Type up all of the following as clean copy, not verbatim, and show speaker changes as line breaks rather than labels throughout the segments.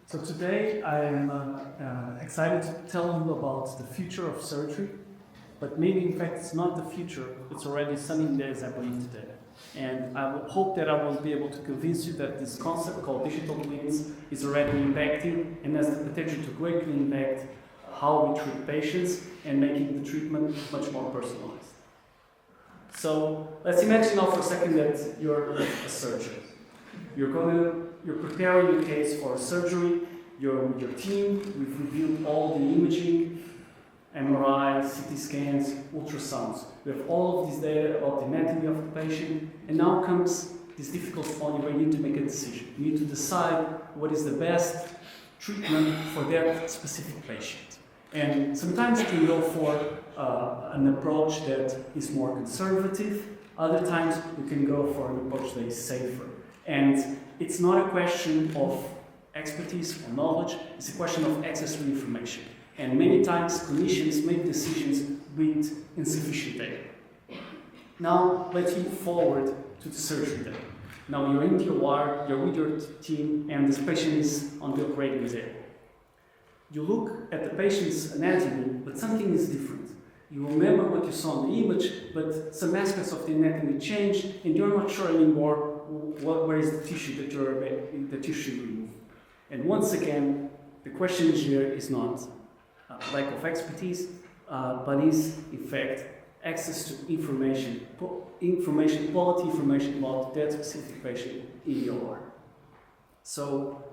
So today I'm excited to tell you about the future of surgery, but maybe in fact it's not the future, it's already sunny days I believe today. And I hope that I will be able to convince you that this concept called digital twins is already impacting and has the potential to greatly impact how we treat patients and making the treatment much more personalized. So let's imagine now for a second that you're a surgeon. You're preparing your case for surgery, you're with your team, we've reviewed all the imaging, MRI, CT scans, ultrasounds. We have all of this data about the anatomy of the patient, and now comes this difficult point where you need to make a decision. You need to decide what is the best treatment for that specific patient. And sometimes you can go for an approach that is more conservative, other times you can go for an approach that is safer. And it's not a question of expertise or knowledge, it's a question of access to information. And many times clinicians make decisions with insufficient data. Now let's move forward to the surgery day. Now you're in your ward, you're with your team, and this patient is on the operating table. You look at the patient's anatomy, but something is different. You remember what you saw in the image, but some aspects of the anatomy changed, and you're not sure anymore where is the tissue that you remove. And once again, the question here is not lack of expertise, but is in fact access to information, quality information about that specific patient in your ward. So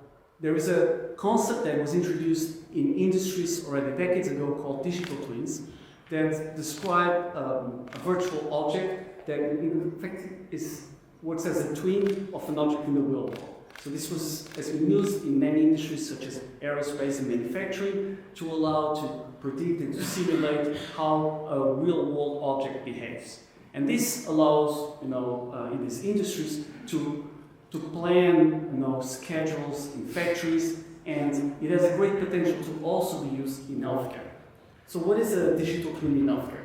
there is a concept that was introduced in industries already decades ago called digital twins that describe a virtual object that in fact works as a twin of an object in the real world. So this has been used in many industries such as aerospace and manufacturing to allow to predict and to simulate how a real-world object behaves. And this allows, in these industries to plan, schedules in factories, and it has a great potential to also be used in healthcare. So what is a digital twin in healthcare?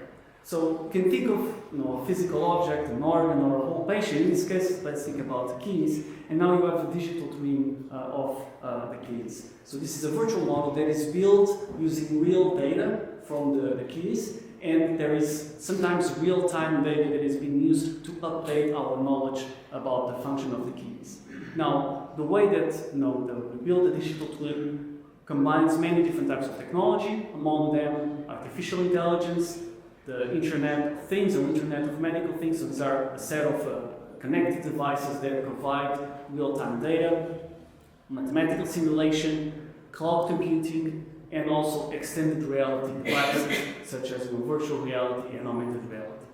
So you can think of a physical object, an organ, or a whole patient. In this case, let's think about the kidneys. And now you have a digital twin of the kidneys. So this is a virtual model that is built using real data from the kidneys. And there is sometimes real-time data that is being used to update our knowledge about the function of the kidneys. Now, the way that we build a digital twin combines many different types of technology, among them artificial intelligence, the Internet of Things or Internet of Medical Things. So these are a set of connected devices that provide real-time data, mathematical simulation, cloud computing, and also extended reality devices such as virtual reality and augmented reality.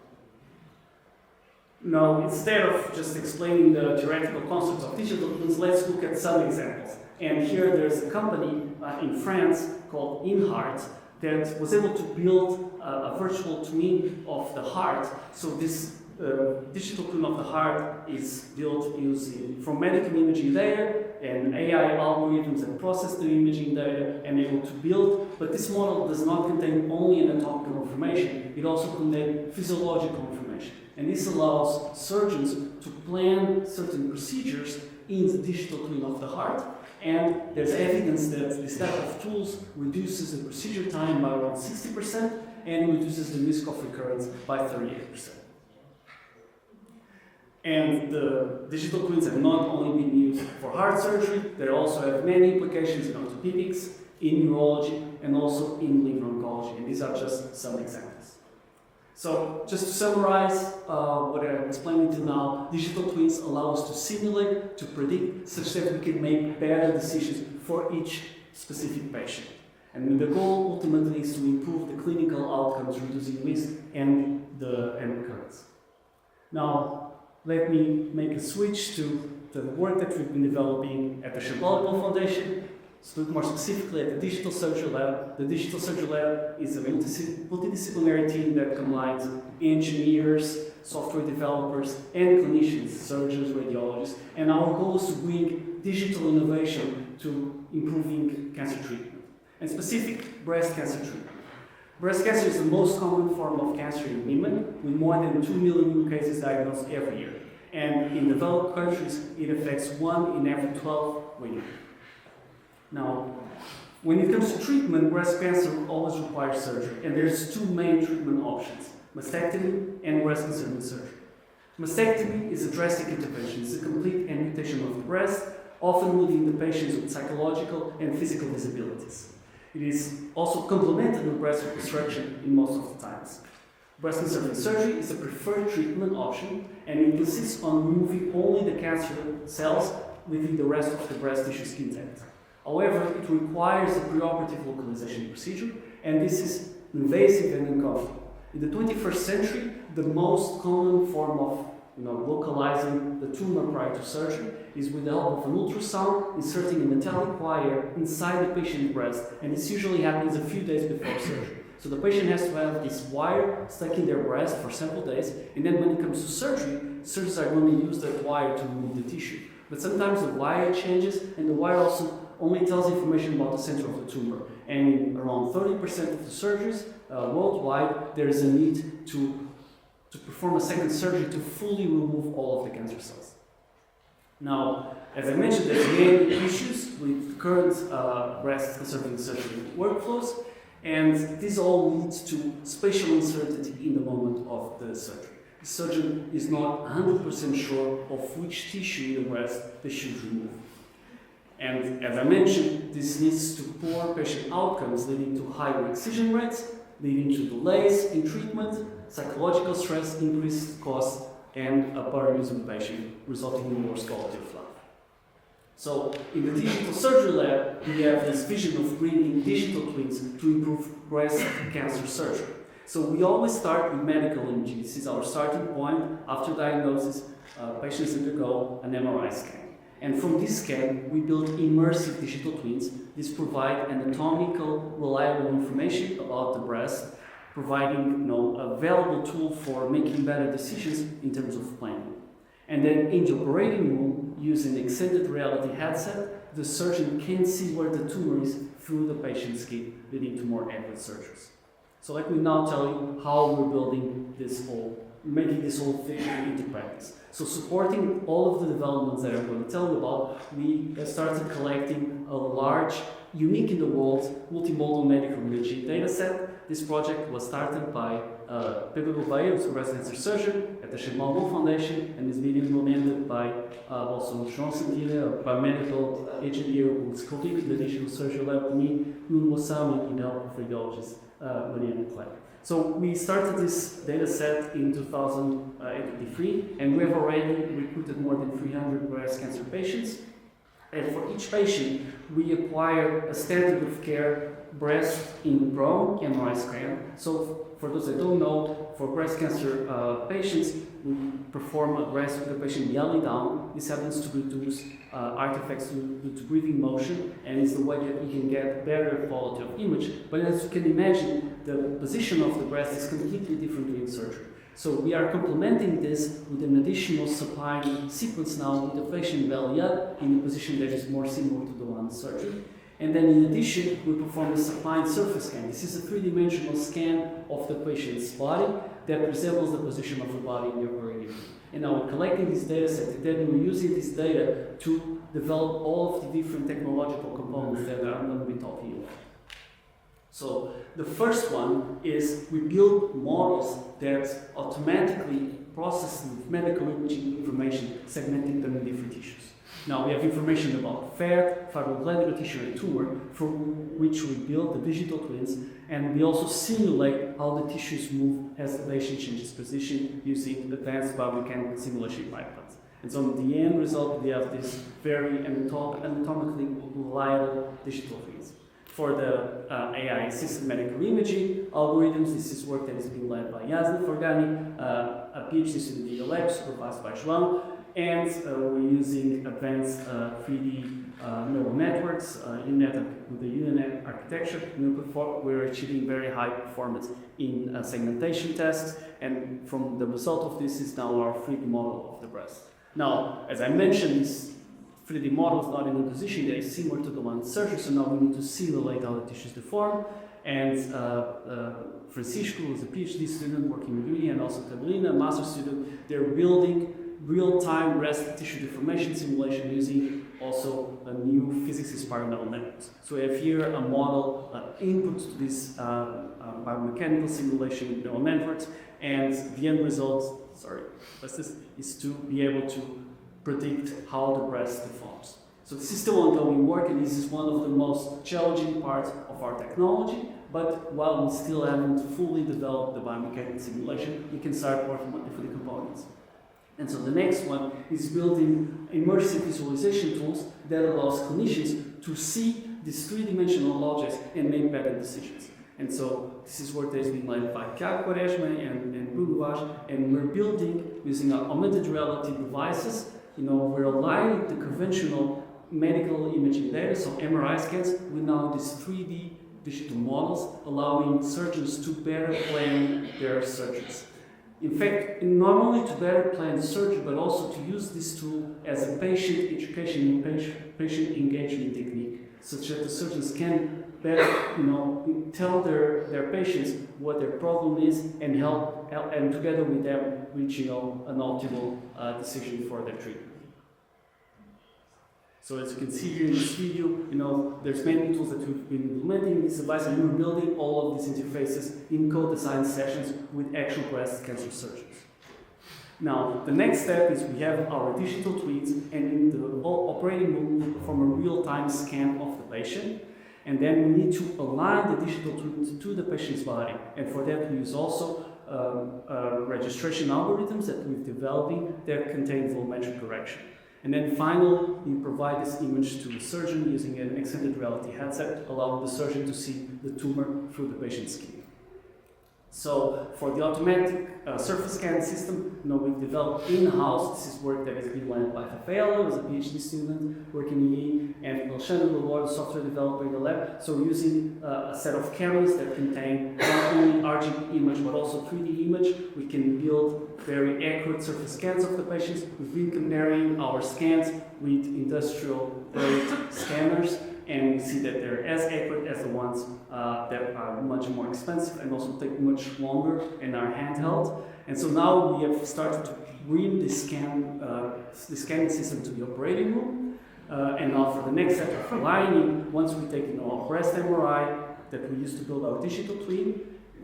Now, instead of just explaining the theoretical concepts of digital twins, let's look at some examples. And here there's a company in France called InHeart that was able to build a virtual twin of the heart. So this digital twin of the heart is built using from medical imaging data and AI algorithms that process the imaging data and able to build. But this model does not contain only anatomical information, it also contains physiological information. And this allows surgeons to plan certain procedures in the digital twin of the heart. And there's evidence that this type of tools reduces the procedure time by around 60% and reduces the risk of recurrence by 38%. And the digital twins have not only been used for heart surgery, they also have many applications in orthopedics, in neurology, and also in liver oncology. And these are just some examples. So, just to summarize what I'm explaining to now, digital twins allow us to simulate, to predict, such that we can make better decisions for each specific patient. And the goal ultimately is to improve the clinical outcomes, reducing risk and recurrence. Now, let me make a switch to the work that we've been developing at the Champlain Foundation. To look more specifically at the Digital Surgery Lab. The Digital Surgery Lab is a multidisciplinary team that combines engineers, software developers, and clinicians, surgeons, radiologists. And our goal is to bring digital innovation to improving cancer treatment, and specific breast cancer treatment. Breast cancer is the most common form of cancer in women, with more than 2 million new cases diagnosed every year. And in developed countries, it affects 1 in every 12 women. Now, when it comes to treatment, breast cancer always requires surgery, and there's two main treatment options: mastectomy and breast-conserving surgery. Mastectomy is a drastic intervention. It's a complete amputation of the breast, often leaving the patients with psychological and physical disabilities. It is also complemented with breast reconstruction in most of the times. Breast-conserving surgery is a preferred treatment option, and it consists on removing only the cancer cells, leaving the rest of the breast tissues intact. However, it requires a preoperative localization procedure, and this is invasive and uncomfortable. In the 21st century, the most common form of localizing the tumor prior to surgery is with the help of an ultrasound, inserting a metallic wire inside the patient's breast, and this usually happens a few days before surgery. So the patient has to have this wire stuck in their breast for several days, and then when it comes to surgery, surgeons are going to use that wire to remove the tissue. But sometimes the wire changes, and the wire also only tells information about the center of the tumor. And in around 30% of the surgeries worldwide, there is a need to perform a second surgery to fully remove all of the cancer cells. Now, as I mentioned, there's many issues with current breast-conserving surgery workflows, and this all leads to spatial uncertainty in the moment of the surgery. The surgeon is not 100% sure of which tissue in the breast they should remove. And as I mentioned, this leads to poor patient outcomes, leading to higher excision rates, leading to delays in treatment, psychological stress, increased costs, and a burden on the patient, resulting in worse quality of life. So, in the digital surgery lab, we have this vision of bringing digital twins to improve breast cancer surgery. So, we always start with medical imaging. This is our starting point. After diagnosis, patients undergo an MRI scan. And from this scan, we build immersive digital twins. These provide anatomical, reliable information about the breast, providing a valuable tool for making better decisions in terms of planning. And then in the operating room, using an extended reality headset, the surgeon can see where the tumor is through the patient's skin, leading to more accurate surgeries. So let me now tell you how we're building this whole, making this whole thing into practice. So supporting all of the developments that I'm going to tell you about, we started collecting a large, unique in the world, multimodal medical imaging data set. This project was started by Pepe Gouveia, who's a breast cancer surgeon at the Shemal Foundation, and is being implemented by also João Santilha, a biomedical engineer who's colleague in the digital surgery lab with me, Nuno Mossami, and the help of radiologist Mariana Klein. So we started this data set in 2023, and we have already recruited more than 300 breast cancer patients. And for each patient, we acquire a standard of care breast in prone MRI scan. So for those that don't know, for breast cancer patients, we perform a breast with the patient belly down. This happens to reduce artifacts due to breathing motion, and it's the way that we can get better quality of image. But as you can imagine, the position of the breast is completely different during surgery. So we are complementing this with an additional supine sequence now with the patient belly up in a position that is more similar to the one in surgery. And then in addition, we perform a supine surface scan. This is a three-dimensional scan of the patient's body that resembles the position of the body in the operating room. And now we're collecting this data set, and then we're using this data to develop all of the different technological components that I'm going to be talking about. So the first one is we build models that automatically process medical imaging information, segmenting them in different tissues. Now we have information about fat, fibroglandular tissue, and tumor, for which we build the digital twins, and we also simulate how the tissues move as the patient changes position using advanced biomechanical simulation pipelines. And so in the end result, we have this very anatomically reliable digital twins. For the AI-assisted medical imaging algorithms, this is work that is being led by Yasna Forgani, a PhD student in the lab, supervised by João, and we're using advanced 3D neural networks, with the UNet architecture. We're achieving very high performance in segmentation tests, and from the result of this is now our 3D model of the breast. Now, as I mentioned, this 3D model is not in a position that is similar to the one in surgery, so now we need to simulate how the tissues deform. And Francisco is a PhD student working with me, and also Carolina, a master's student. They're building real-time breast tissue deformation simulation using also a new physics-inspired neural networks. So we have here a model input to this biomechanical simulation neural networks, and the end result, is to be able to predict how the breast deforms. So this is still ongoing work, and this is one of the most challenging parts of our technology. But while we still haven't fully developed the biomechanical simulation, we can start working on different components. And so the next one is building immersive visualization tools that allows clinicians to see these three-dimensional objects and make better decisions. And so this is work that has been led by Tiago Quaresma and Bruno Vaz, and we're building using augmented reality devices. We're aligning the conventional medical imaging data, so MRI scans, with now these 3D digital models, allowing surgeons to better plan their surgeries. In fact, not only to better plan surgery, but also to use this tool as a patient education and patient engagement technique, such that the surgeons can better, tell their patients what their problem is and help and together with them reach, an optimal decision for their treatment. So as you can see here in this video, there's many tools that we've been implementing in this device, and we're building all of these interfaces in co-design sessions with actual breast cancer surgeons. Now, the next step is we have our digital twins, and in the operating room, we perform a real-time scan of the patient, and then we need to align the digital twins to the patient's body, and for that we use also registration algorithms that we're developing that contain volumetric correction. And then finally, we provide this image to the surgeon using an extended reality headset, allowing the surgeon to see the tumor through the patient's skin. So for the automatic surface scan system, we've developed in-house. This is work that has been led by Rafaela, who's a PhD student working in E, and Alexandre Lelor, the software developer in the lab. So we're using a set of cameras that contain not only RGB image, but also 3D image. We can build very accurate surface scans of the patients. We've been comparing our scans with industrial-grade scanners, and we see that they're as accurate as the ones that are much more expensive and also take much longer and are handheld. And so now we have started to bring the scanning system to the operating room. And now for the next step of aligning, once we take our breast MRI that we used to build our digital twin,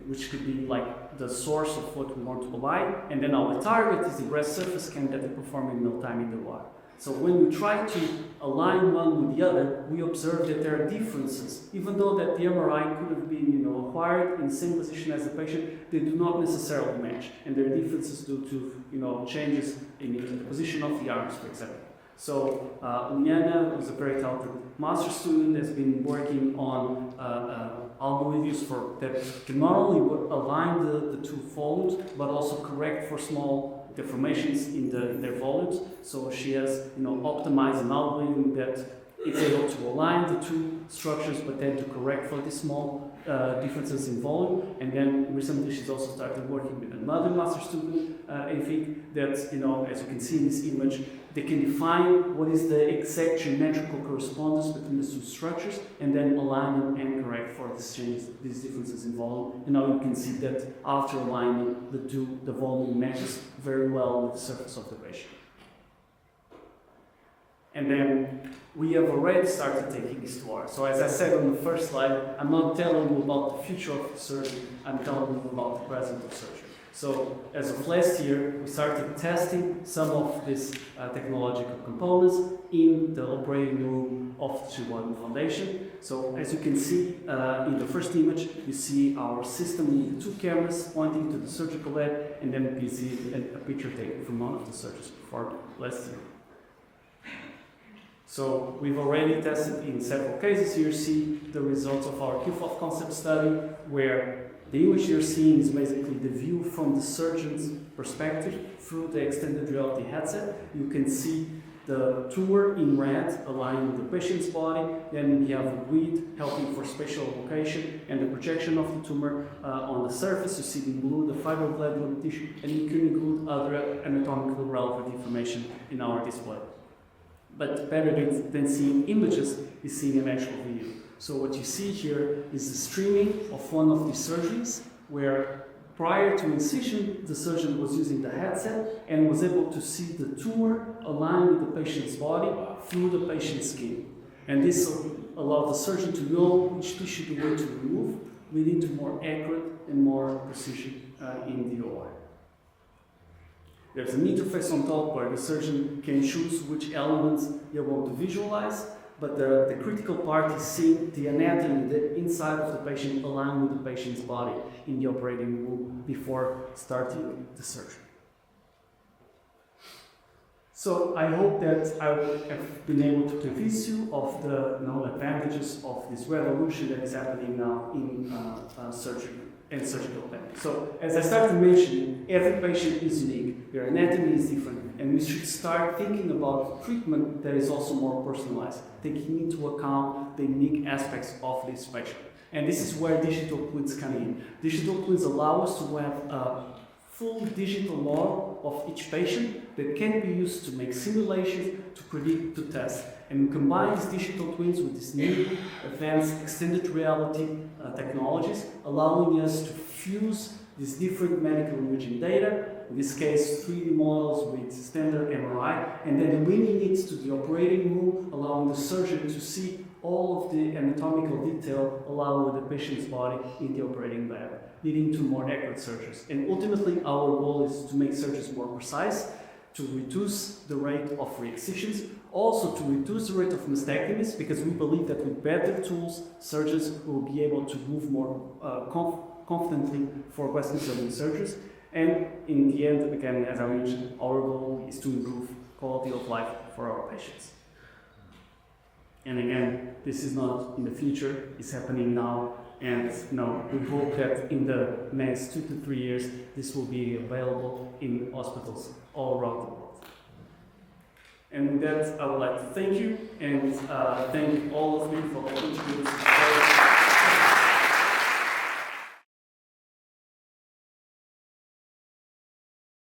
which could be like the source of what we want to align, and then our target is the breast surface scan that we perform in real time in the wire. So when we try to align one with the other, we observe that there are differences. Even though that the MRI could have been acquired in the same position as the patient, they do not necessarily match. And there are differences due to changes in the position of the arms, for example. So Liana, who's a very talented master student, has been working on algorithms that can not only align the two volumes, but also correct for small deformations in their volumes. So she has optimized an algorithm that is able to align the two structures, but then to correct for the small differences in volume. And then recently she's also started working with another master student, Enfik, that as you can see in this image, they can define what is the exact geometrical correspondence between the two structures, and then align them and correct for these changes, these differences in volume. And now you can see that after aligning the volume matches very well with the surface of the patient. And then we have already started taking this to art. So as I said on the first slide, I'm not telling you about the future of surgery, I'm telling you about the present of surgery. So as of last year, we started testing some of these technological components in the operating room of the Chihuahua Foundation. So as you can see in the first image, you see our system with two cameras pointing to the surgical lab, and then you see a picture taken from one of the surgeons performed last year. So we've already tested in several cases. Here you see the results of our QFOF concept study, where the image you're seeing is basically the view from the surgeon's perspective through the extended reality headset. You can see the tumor in red aligned with the patient's body. Then we have a grid helping for spatial location and the projection of the tumor on the surface. You see in blue the fibrobladular tissue, and you can include other anatomically relevant information in our display. But better than seeing images is seeing an actual video. So what you see here is the streaming of one of these surgeries, where prior to incision, the surgeon was using the headset and was able to see the tumor aligned with the patient's body through the patient's skin. And this allowed the surgeon to know which tissue to want to remove, leading to more accurate and more precision in the OR. There's an interface on top where the surgeon can choose which elements you want to visualize, but the critical part is seeing the anatomy, the inside of the patient aligned with the patient's body in the operating room before starting the surgery. So I hope that I have been able to convince you of the advantages of this revolution that is happening now in surgery and surgical planning. So as I started mentioning, every patient is unique, their anatomy is different, and we should start thinking about treatment that is also more personalized, taking into account the unique aspects of this patient. And this is where digital twins come in. Digital twins allow us to have a full digital model of each patient that can be used to make simulations, to predict, to test. And we combine these digital twins with these new advanced extended reality technologies, allowing us to fuse these different medical imaging data, in this case 3D models with standard MRI, and then bringing it to the operating room, allowing the surgeon to see all of the anatomical detail allowed with the patient's body in the operating lab, leading to more accurate surgeries. And ultimately, our goal is to make surgeries more precise, to reduce the rate of re-excisions, also to reduce the rate of mastectomies, because we believe that with better tools, surgeons will be able to move more confidently for Western surgery surgeries. And in the end, again, as I mentioned, our goal is to improve quality of life for our patients. And again, this is not in the future, it's happening now. And we hope that in the next 2 to 3 years, this will be available in hospitals all around the world. And with that, I would like to thank you and thank all of you for